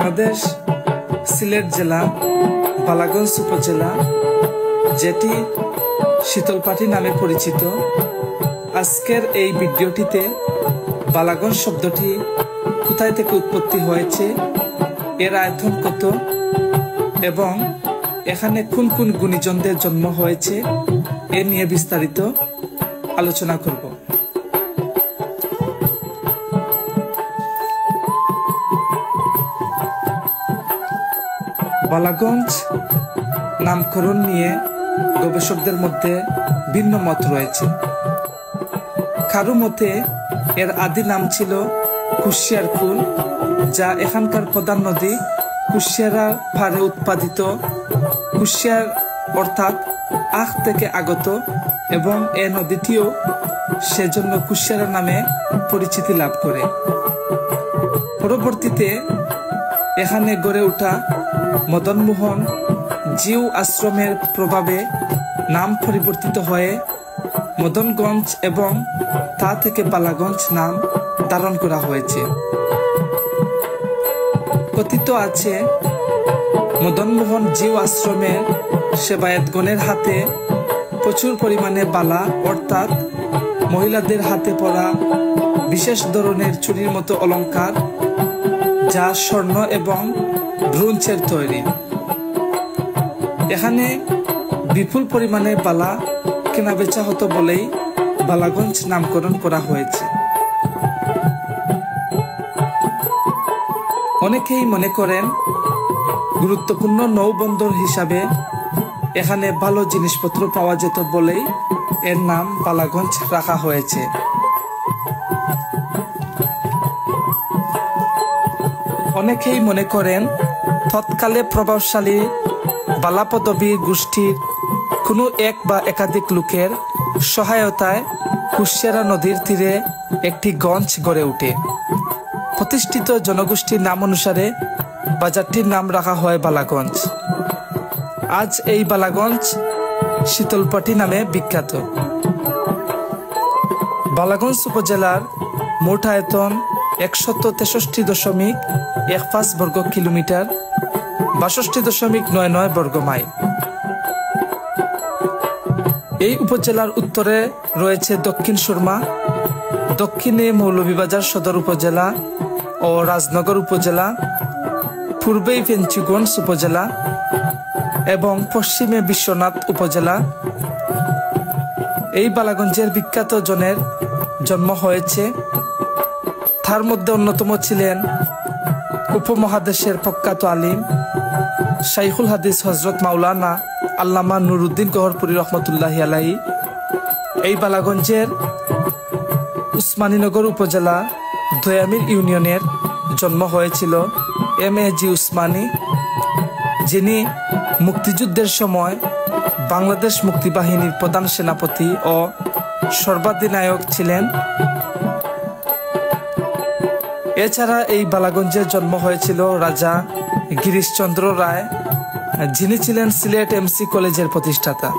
বাংলাদেশ সিলেট জেলা বালাগঞ্জ উপজেলা, যেটি শীতলপাটি নামে পরিচিত। আজকের এই ভিডিওটিতে বালাগঞ্জ শব্দটি কোথায় থেকে উৎপত্তি হয়েছে, এর আয়তন কত এবং এখানে কোন কোন গুণীজনদের জন্ম হয়েছে এ নিয়ে বিস্তারিত আলোচনা করব। বালাগঞ্জ নামকরণ নিয়ে গবেষকদের মধ্যে ভিন্ন মত রয়েছে। কারো মতে এর আদি নাম ছিল কুশিয়ারকুল, যা এখানকার প্রধান নদী কুশিয়ারা পাড়ে উৎপাদিত কুশিয়ার অর্থাৎ আখ থেকে আগত, এবং এ নদীটিও সেজন্য কুশিয়ারা নামে পরিচিতি লাভ করে। পরবর্তীতে এখানে গড়ে ওঠা মদনমোহন জিউ আশ্রমের প্রভাবে নাম পরিবর্তিত হয়ে মদনগঞ্জ এবং তা থেকে বালাগঞ্জ নাম ধারণ করা হয়েছে। কথিত আছে মদনমোহন জিউ আশ্রমের সেবায়েতগণের হাতে প্রচুর পরিমাণে বালা অর্থাৎ মহিলাদের হাতে পরা বিশেষ ধরনের চুরির মতো অলংকার, যা স্বর্ণ এবং ব্রোঞ্জের তৈরি। এখানে বিপুল পরিমাণে বালা কেনাবেচা হতো বলেই বালাগঞ্জ নামকরণ করা হয়েছে। অনেকেই মনে করেন গুরুত্বপূর্ণ নৌবন্দর হিসাবে এখানে ভালো জিনিসপত্র পাওয়া যেত বলেই এর নাম বালাগঞ্জ রাখা হয়েছে। অনেকেই মনে করেন তৎকালে প্রভাবশালী বালাপদবী গোষ্ঠীর কোনো এক বা একাধিক লোকের সহায়তায় কুশিয়ারা নদীর তীরে একটি গঞ্জ গড়ে ওঠে। প্রতিষ্ঠিত জনগোষ্ঠীর নাম অনুসারে বাজারটির নাম রাখা হয় বালাগঞ্জ। আজ এই বালাগঞ্জ শীতলপাটি নামে বিখ্যাত। বালাগঞ্জ উপজেলার মোট আয়তন 163.15 বর্গ কিলোমিটার, 62.99 বর্গ মাইল। এই উপজেলার উত্তরে রয়েছে দক্ষিণ সুরমা, দক্ষিণে মৌলভীবাজার সদর উপজেলা ও রাজনগর উপজেলা, পূর্বে ফেঞ্চুগঞ্জ উপজেলা এবং পশ্চিমে বিশ্বনাথ উপজেলা। এই বালাগঞ্জের বিখ্যাত জনের জন্ম হয়েছে, তার মধ্যে অন্যতম ছিলেন উপমহাদেশের প্রখ্যাত আলিম শাইখুল হাদিস হজরত মাওলানা আল্লামা নুরুদ্দিন গহরপুরী রহমতুল্লাহি আলাইহি। এই বালাগঞ্জের উসমানীনগর উপজেলা দয়ামির ইউনিয়নের জন্ম হয়েছিল এম.এ.জি. উসমানী, যিনি মুক্তিযুদ্ধের সময় বাংলাদেশ মুক্তিবাহিনীর প্রধান সেনাপতি ও সর্বাধিনায়ক ছিলেন। এছাড়া এই বালাগঞ্জের জন্ম হয়েছিল রাজা গিরিশচন্দ্র রায়, যিনি ছিলেন সিলেট এমসি কলেজের প্রতিষ্ঠাতা।